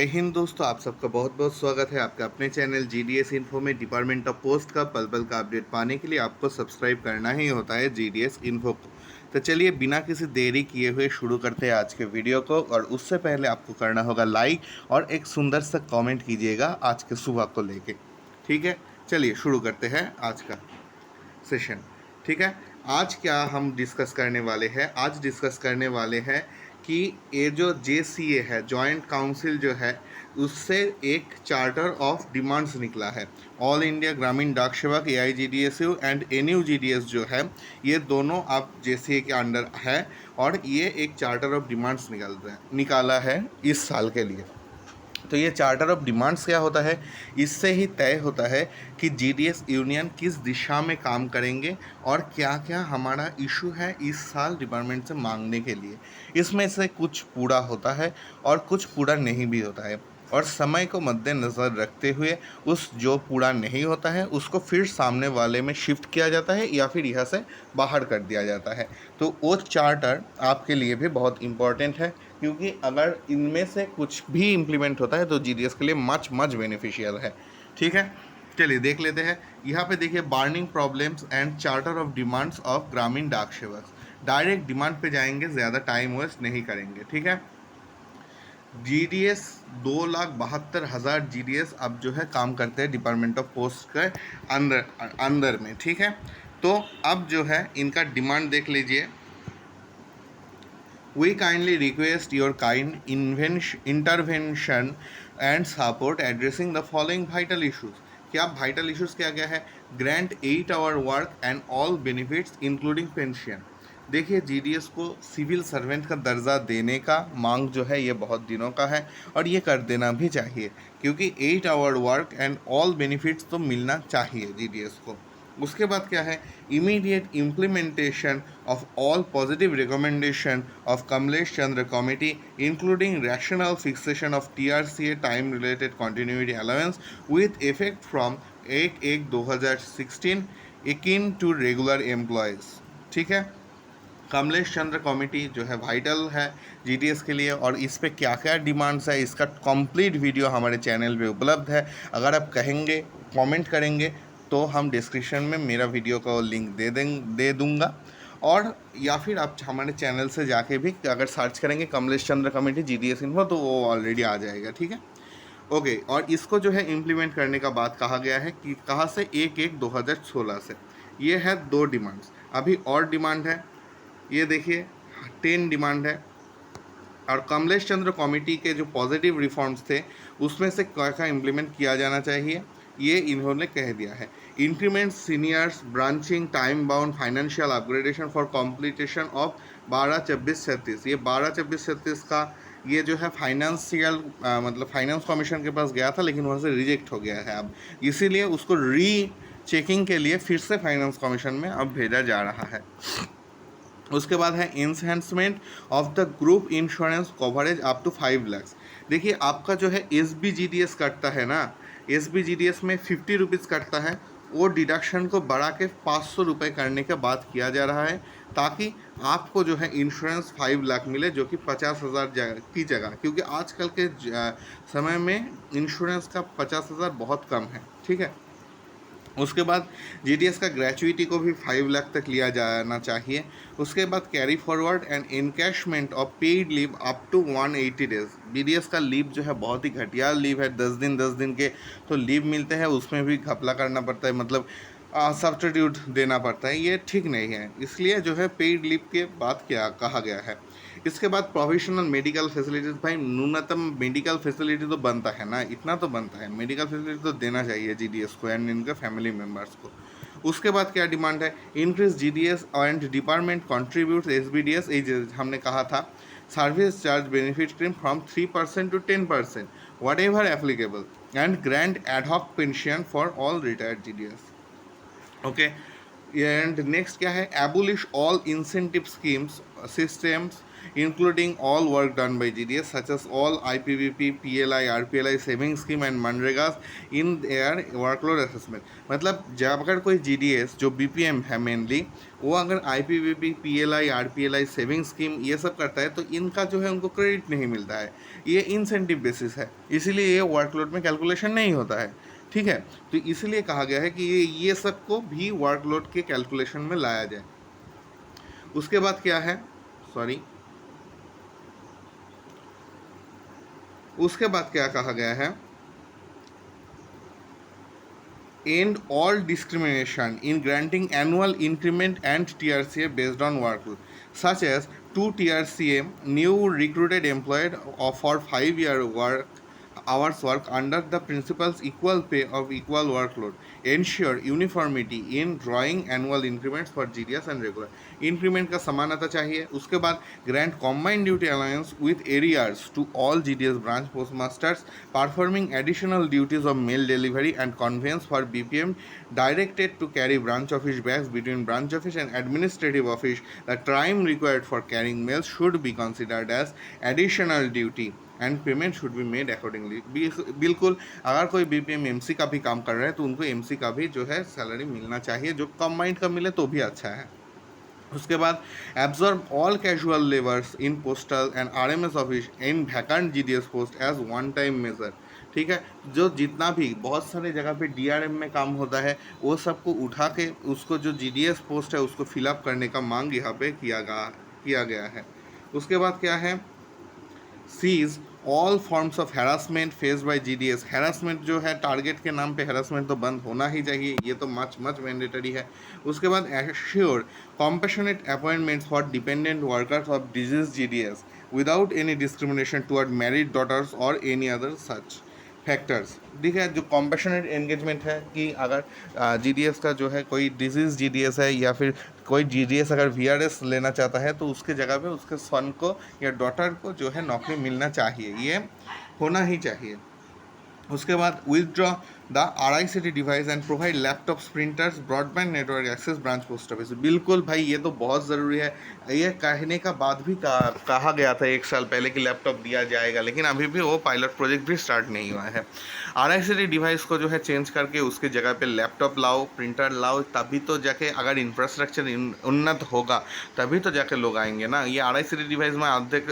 जय हिंद दोस्तों, आप सबका बहुत बहुत स्वागत है आपका अपने चैनल जीडीएस इन्फो में। डिपार्टमेंट ऑफ पोस्ट का पल पल का अपडेट पाने के लिए आपको सब्सक्राइब करना ही होता है जीडीएस इन्फो को। तो चलिए बिना किसी देरी किए हुए शुरू करते हैं आज के वीडियो को। और उससे पहले आपको करना होगा लाइक और एक सुंदर सा कमेंट कीजिएगा आज के सुबह को लेके। ठीक है, चलिए शुरू करते हैं आज का सेशन। ठीक है, आज क्या हम डिस्कस करने वाले हैं? आज डिस्कस करने वाले हैं कि ये जो जेसीए है, जॉइंट काउंसिल जो है, उससे एक चार्टर ऑफ डिमांड्स निकला है। ऑल इंडिया ग्रामीण डाक सेवक एआईजीडीएसयू एंड एनयूजीडीएस जो है, ये दोनों आप जेसीए के अंडर है और ये एक चार्टर ऑफ डिमांड्स निकाला है इस साल के लिए। तो ये चार्टर ऑफ डिमांड्स क्या होता है, इससे ही तय होता है कि जीडीएस यूनियन किस दिशा में काम करेंगे और क्या क्या हमारा इशू है इस साल डिपार्टमेंट से मांगने के लिए। इसमें से कुछ पूरा होता है और कुछ पूरा नहीं भी होता है, और समय को मद्देनज़र रखते हुए उस जो पूरा नहीं होता है उसको फिर सामने वाले में शिफ्ट किया जाता है या फिर यहाँ से बाहर कर दिया जाता है। तो वो चार्टर आपके लिए भी बहुत इम्पॉर्टेंट है, क्योंकि अगर इनमें से कुछ भी इम्प्लीमेंट होता है तो जीडीएस के लिए मच मच बेनिफिशियल है। ठीक है, चलिए देख लेते हैं। यहाँ पे देखिए, burning problems and charter of demands of ग्रामीण डाक सेवक। डायरेक्ट डिमांड पे जाएंगे, ज़्यादा टाइम वेस्ट नहीं करेंगे। ठीक है, जीडीएस 2,72,000 जीडीएस अब जो है काम करते हैं डिपार्टमेंट ऑफ पोस्ट के अंदर में। ठीक है, तो अब जो है इनका डिमांड देख लीजिए। We kindly request your kind intervention and support addressing the following vital issues. क्या वाइटल इश्यूज क्या क्या है? Grant 8 hour work and all benefits including pension. देखिए, जीडीएस को सिविल सर्वेंट का दर्जा देने का मांग जो है ये बहुत दिनों का है और ये कर देना भी चाहिए, क्योंकि 8 hour work and all benefits तो मिलना चाहिए जीडीएस को। उसके बाद क्या है? Immediate implementation of all positive recommendation of Kamlesh Chandra committee including rational fixation of TRCA time related continuity allowance with effect from 8/1/2016 akin to regular employees. ठीक है, कमलेश चंद्र कमेटी जो है वाइटल है जीडीएस के लिए, और इस पे क्या क्या डिमांड्स है इसका कंप्लीट वीडियो हमारे चैनल पे उपलब्ध है। अगर आप कहेंगे, कमेंट करेंगे, तो हम डिस्क्रिप्शन में मेरा वीडियो का लिंक दे दूंगा, और या फिर आप हमारे चैनल से जाके भी अगर सर्च करेंगे Kamlesh Chandra committee GDS info तो वो ऑलरेडी आ जाएगा। ठीक है, ओके। और इसको जो है इम्प्लीमेंट करने का बात कहा गया है कि कहाँ से? 1/1/2016 से। ये है 2 डिमांड्स। अभी और डिमांड है, ये देखिए 10 डिमांड है। और कमलेश चंद्र कमेटी के जो पॉजिटिव रिफॉर्म्स थे उसमें से क्या क्या इम्प्लीमेंट किया जाना चाहिए ये इन्होंने कह दिया है। Increment seniors branching time bound financial upgradation for completion of 12/24/36। ये 12/24/36 का ये जो है फाइनेंशियल मतलब फाइनेंस कमीशन के पास गया था, लेकिन वहाँ से रिजेक्ट हो गया है अब, इसीलिए उसको री चेकिंग के लिए फिर से फाइनेंस कमीशन में अब भेजा जा रहा है। उसके बाद है enhancement of the group insurance coverage up to 5 lakh. देखिए, आपका जो है एसबीजीडीएस कटता है ना, एसबीजीडीएस में 50 रुपीज़ कटता है, वो डिडक्शन को बढ़ा के 500 रुपये करने का बात किया जा रहा है, ताकि आपको जो है इंश्योरेंस 5 लाख मिले, जो कि 50,000 की जगह, क्योंकि आजकल के समय में इंश्योरेंस का 50,000 बहुत कम है। ठीक है, उसके बाद जीडीएस का ग्रेचुइटी को भी 5 लाख तक लिया जाना चाहिए। उसके बाद carry forward and encashment of paid leave up to 180 days. BDS का लीव जो है बहुत ही घटिया लीव है, 10 दिन के तो लीव मिलते हैं, उसमें भी घपला करना पड़ता है, मतलब सब्स्टिट्यूट देना पड़ता है, ये ठीक नहीं है। इसलिए जो है पेड लीव के बात क्या कहा गया है। इसके बाद प्रोफेशनल मेडिकल फैसिलिटीज़, भाई न्यूनतम मेडिकल फैसिलिटी तो बनता है ना, इतना तो बनता है, मेडिकल फैसिलिटी तो देना चाहिए जीडीएस को एंड इनके फैमिली मेम्बर्स को। उसके बाद क्या डिमांड है? Increase GDS and department contribute SBDS, ये हमने कहा था, service charge benefit claim from 3% to 10% whatever applicable and grant ad hoc pension for all retired GDS. Okay, and next क्या है? Abolish all incentive schemes systems including all work done by GDS such as all IPVP, PLI, RPLI, saving scheme and MNREGA in their workload assessment। मतलब जब अगर कोई GDS जो BPM है mainly, वो अगर IPVP, PLI, RPLI, saving scheme ये सब करता है तो इनका जो है उनको क्रेडिट नहीं मिलता है, ये इंसेंटिव बेसिस है, इसीलिए ये वर्कलोड में कैलकुलेशन नहीं होता है। ठीक है, तो इसलिए कहा गया है कि ये सब को भी वर्कलोड के कैलकुलेशन में लाया जाए। उसके बाद क्या है, उसके बाद क्या कहा गया है, end all discrimination in granting annual increment and TRCA based on workload, such as 2 TRCA new recruited employee for 5-year hours work under the principles equal pay of equal workload, ensure uniformity in drawing annual increments for GDS and regular। Increment का समानता चाहिए। उसके बाद grant combined duty allowance with arrears to all GDS branch postmasters performing additional duties of mail delivery and conveyance for BPM directed to carry branch office bags between branch office and administrative office। The time required for carrying mails should be considered as additional duty and payment should be made accordingly. बिल्कुल, अगर कोई BPM MC का भी काम कर रहा है तो उनको MC का भी जो है सैलरी मिलना चाहिए, जो कंबाइंड का मिले तो भी अच्छा है। उसके बाद absorb all casual labours in postal and RMS office in vacant GDS post as one time measure. ठीक है, जो जितना भी बहुत सारे जगह पे DRM में काम होता है वो सबको उठा के उसको जो GDS पोस्ट है उसको फिलअप करने का मांग यहाँ पे किया गया है। उसके बाद क्या है, cease all forms of harassment face by GDS। Harassment जो है टारगेट के नाम पे हैरासमेंट तो बंद होना ही चाहिए, ये तो मच मैंडेटरी है। उसके बाद assure compassionate appointments for dependent workers of deceased GDS without any discrimination toward married daughters और एनी अदर सच फैक्टर्स। ठीक है, जो कॉम्पैशनेट एंगेजमेंट है कि अगर GDS का जो है कोई डिजीज़ GDS है या फिर कोई GDS अगर VRS लेना चाहता है तो उसके जगह पे उसके सन को या डॉटर को जो है नौकरी मिलना चाहिए, ये होना ही चाहिए। उसके बाद withdraw the RICT device and provide laptops, printers, broadband network access branch post office. बिल्कुल भाई, ये तो बहुत ज़रूरी है। ये कहने का बाद भी कहा गया था 1 साल पहले कि लैपटॉप दिया जाएगा, लेकिन अभी भी वो पायलट प्रोजेक्ट भी स्टार्ट नहीं हुआ है। RICT डिवाइस को जो है चेंज करके उसके जगह पे लैपटॉप लाओ, प्रिंटर लाओ, तभी तो जाके अगर इंफ्रास्ट्रक्चर उन्नत होगा तभी तो जाके लोग आएंगे ना। ये RICT डिवाइस में आधे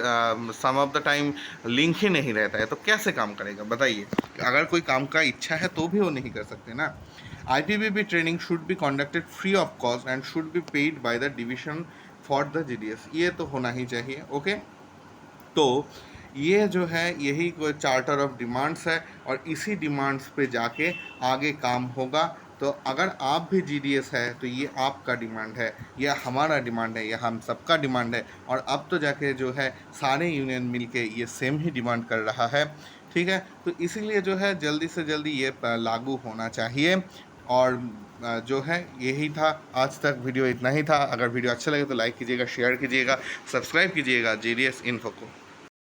सम ऑफ द टाइम लिंक ही नहीं रहता है, तो कैसे काम करेगा बताइए। अगर कोई काम का इच्छा है तो भी वो नहीं कर सकते ना। IPVP training should be conducted free of cost and should be paid by the division for the GDS। ये तो होना ही चाहिए। ओके, तो ये जो है यही कोई चार्टर ऑफ डिमांड्स है और इसी डिमांड्स पे जाके आगे काम होगा। तो अगर आप भी GDS है तो ये आपका डिमांड है, ये हमारा डिमांड है, ये हम सबका डिमांड है। और अब तो जाके जो है सारे यूनियन मिलके ये सेम ही डिमांड कर रहा है। ठीक है, तो इसीलिए जो है जल्दी से जल्दी ये लागू होना चाहिए। और जो है यही था, आज तक वीडियो इतना ही था। अगर वीडियो अच्छा लगे तो लाइक कीजिएगा, शेयर कीजिएगा, सब्सक्राइब कीजिएगा GDS इन्फो को।